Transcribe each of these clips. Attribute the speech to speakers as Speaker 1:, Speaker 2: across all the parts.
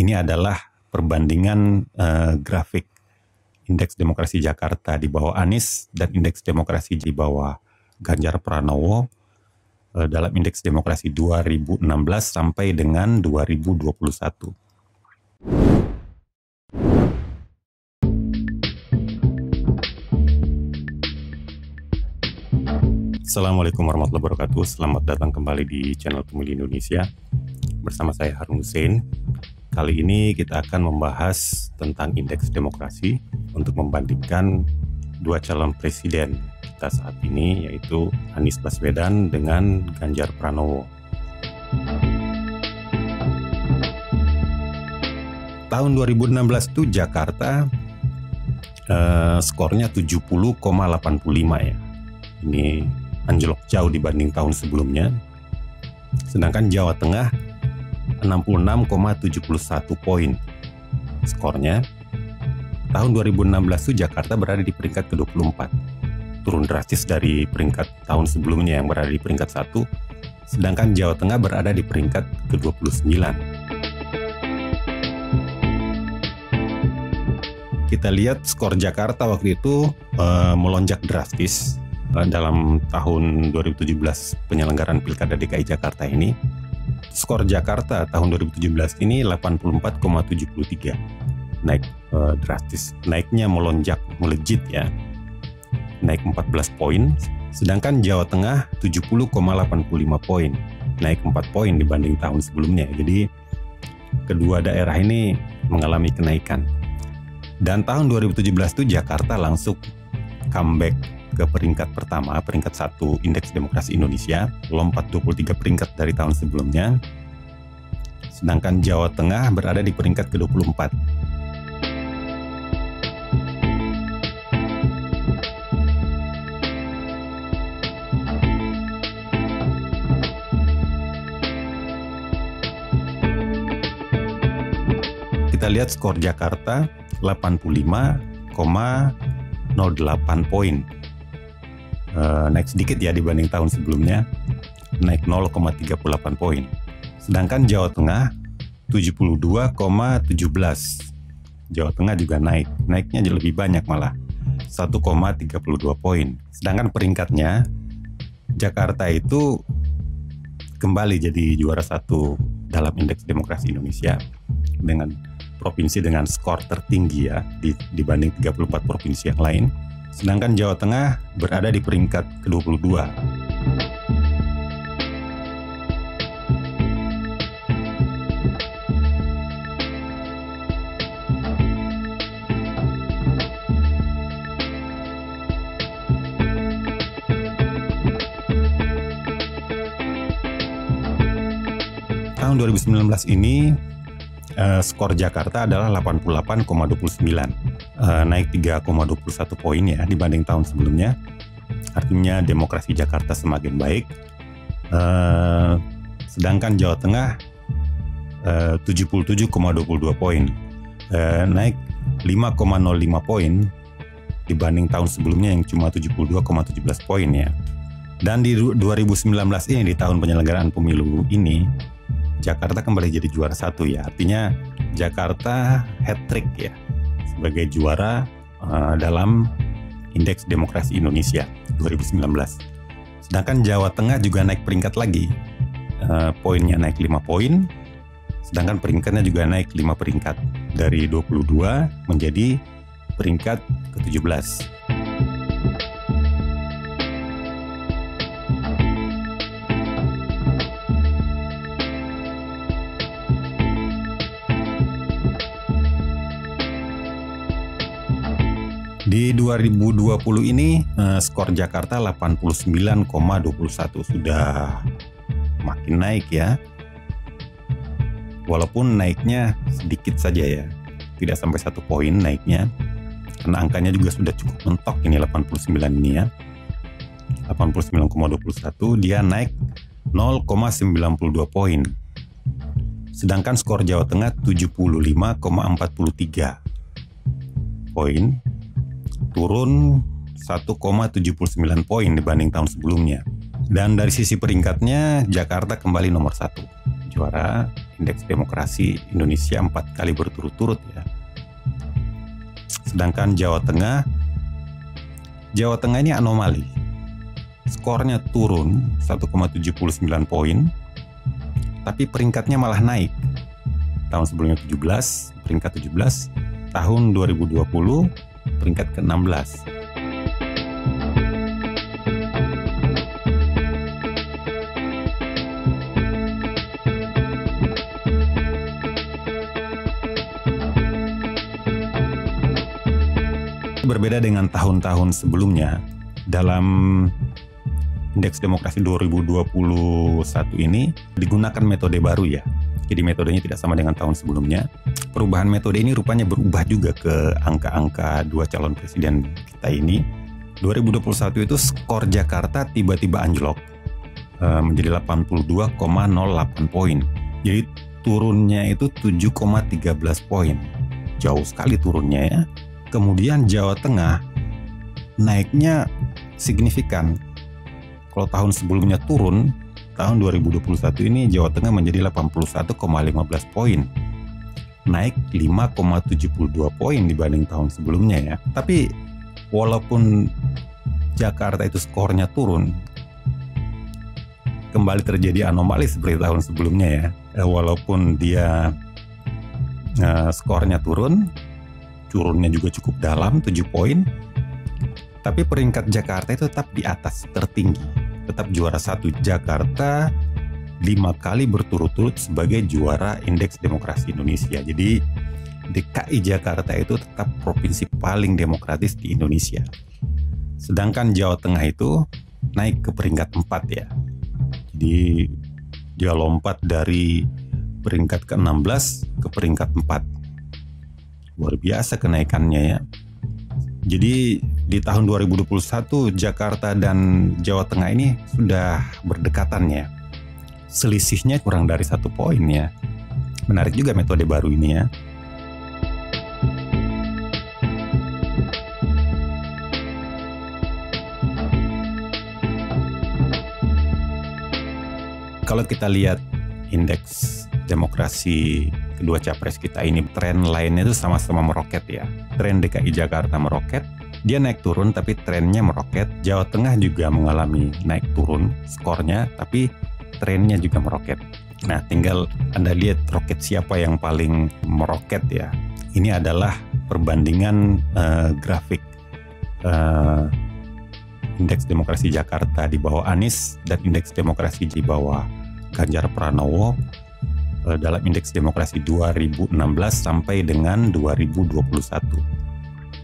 Speaker 1: Ini adalah perbandingan grafik Indeks Demokrasi Jakarta di bawah Anies dan Indeks Demokrasi di bawah Ganjar Pranowo dalam Indeks Demokrasi 2016 sampai dengan 2021. Assalamualaikum warahmatullahi wabarakatuh. Selamat datang kembali di channel Pemilih Indonesia. Bersama saya Harun Hussein. Kali ini kita akan membahas tentang indeks demokrasi untuk membandingkan dua calon presiden kita saat ini, yaitu Anies Baswedan dengan Ganjar Pranowo. Tahun 2016 itu Jakarta skornya 70,85 ya. Ini anjlok jauh dibanding tahun sebelumnya. Sedangkan Jawa Tengah 66,71 poin skornya. Tahun 2016 itu Jakarta berada di peringkat ke-24. Turun drastis dari peringkat tahun sebelumnya yang berada di peringkat 1. Sedangkan Jawa Tengah berada di peringkat ke-29. Kita lihat skor Jakarta waktu itu melonjak drastis dalam tahun 2017 penyelenggaraan Pilkada DKI Jakarta ini. Skor Jakarta tahun 2017 ini 84,73. Naik drastis. Naiknya melonjak, melejit ya. Naik 14 poin. Sedangkan Jawa Tengah 70,85 poin. Naik 4 poin dibanding tahun sebelumnya. Jadi kedua daerah ini mengalami kenaikan. Dan tahun 2017 itu Jakarta langsung comeback ke peringkat pertama, peringkat 1 Indeks Demokrasi Indonesia, lompat 23 peringkat dari tahun sebelumnya. Sedangkan Jawa Tengah berada di peringkat ke-24. Kita lihat skor Jakarta 85,08 poin. Naik sedikit ya dibanding tahun sebelumnya, naik 0,38 poin. Sedangkan Jawa Tengah 72,17. Jawa Tengah juga naiknya lebih banyak malah, 1,32 poin. Sedangkan peringkatnya Jakarta itu kembali jadi juara 1 dalam Indeks Demokrasi Indonesia dengan provinsi dengan skor tertinggi ya dibanding 34 provinsi yang lain. Sedangkan Jawa Tengah berada di peringkat ke-22. Tahun 2019 ini skor Jakarta adalah 88,29. Naik 3,21 poin ya dibanding tahun sebelumnya. Artinya demokrasi Jakarta semakin baik. Sedangkan Jawa Tengah 77,22 poin. Naik 5,05 poin dibanding tahun sebelumnya yang cuma 72,17 poin ya. Dan di 2019 ini, di tahun penyelenggaraan pemilu ini, Jakarta kembali jadi juara 1 ya. Artinya Jakarta hat-trick ya sebagai juara dalam Indeks Demokrasi Indonesia 2019. Sedangkan Jawa Tengah juga naik peringkat lagi. Poinnya naik 5 poin. Sedangkan peringkatnya juga naik 5 peringkat. Dari 22 menjadi peringkat ke-17. Di 2020 ini skor Jakarta 89,21, sudah makin naik ya. Walaupun naiknya sedikit saja ya, tidak sampai 1 poin naiknya. Karena angkanya juga sudah cukup mentok ini 89 ini ya. 89,21, dia naik 0,92 poin. Sedangkan skor Jawa Tengah 75,43 poin. Turun 1,79 poin dibanding tahun sebelumnya. Dan dari sisi peringkatnya, Jakarta kembali nomor 1, juara indeks demokrasi Indonesia 4 kali berturut-turut ya. Sedangkan Jawa Tengah ini anomali. Skornya turun 1,79 poin, tapi peringkatnya malah naik. Tahun sebelumnya peringkat 17, tahun 2020 peringkat ke-16. Berbeda dengan tahun-tahun sebelumnya, dalam indeks demokrasi 2021 ini digunakan metode baru ya. Jadi metodenya tidak sama dengan tahun sebelumnya. Perubahan metode ini rupanya berubah juga ke angka-angka dua calon presiden kita ini. 2021 itu skor Jakarta tiba-tiba anjlok menjadi 82,08 poin. Jadi turunnya itu 7,13 poin. Jauh sekali turunnya ya. Kemudian Jawa Tengah naiknya signifikan. Kalau tahun sebelumnya turun, tahun 2021 ini Jawa Tengah menjadi 81,15 poin. Naik 5,72 poin dibanding tahun sebelumnya ya. Tapi walaupun Jakarta itu skornya turun, kembali terjadi anomali seperti tahun sebelumnya ya. Walaupun dia skornya turunnya juga cukup dalam 7 poin, tapi peringkat Jakarta itu tetap di atas, tertinggi, tetap juara 1. Jakarta 5 kali berturut-turut sebagai juara indeks demokrasi Indonesia. Jadi DKI Jakarta itu tetap provinsi paling demokratis di Indonesia. Sedangkan Jawa Tengah itu naik ke peringkat 4 ya. Jadi dia lompat dari peringkat ke-16 ke peringkat 4. Luar biasa kenaikannya ya. Jadi di tahun 2021 Jakarta dan Jawa Tengah ini sudah berdekatan ya. Selisihnya kurang dari 1 poin ya. Menarik juga metode baru ini ya. Kalau kita lihat indeks demokrasi kedua capres kita ini, tren lainnya itu sama-sama meroket ya. Tren DKI Jakarta meroket, dia naik turun tapi trennya meroket. Jawa Tengah juga mengalami naik turun skornya, tapi trennya juga meroket. Nah, tinggal Anda lihat roket siapa yang paling meroket ya. Ini adalah perbandingan grafik indeks demokrasi Jakarta di bawah Anies dan indeks demokrasi di bawah Ganjar Pranowo dalam indeks demokrasi 2016 sampai dengan 2021.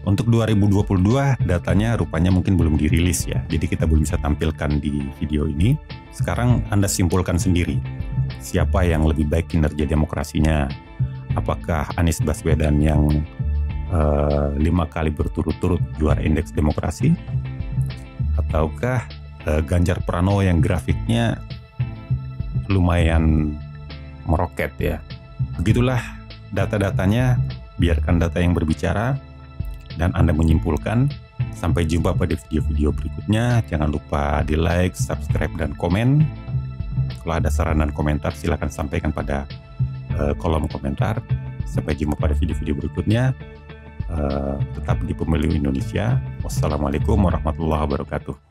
Speaker 1: Untuk 2022 datanya rupanya mungkin belum dirilis ya, jadi kita belum bisa tampilkan di video ini. Sekarang Anda simpulkan sendiri, siapa yang lebih baik kinerja demokrasinya. Apakah Anies Baswedan yang 5 kali berturut-turut juara indeks demokrasi, ataukah Ganjar Pranowo yang grafiknya lumayan meroket ya. Begitulah data-datanya, biarkan data yang berbicara dan Anda menyimpulkan. Sampai jumpa pada video-video berikutnya. Jangan lupa di like, subscribe, dan komen. Kalau ada saran dan komentar silakan sampaikan pada kolom komentar. Sampai jumpa pada video-video berikutnya. Tetap di Pemilu Indonesia. Wassalamualaikum warahmatullahi wabarakatuh.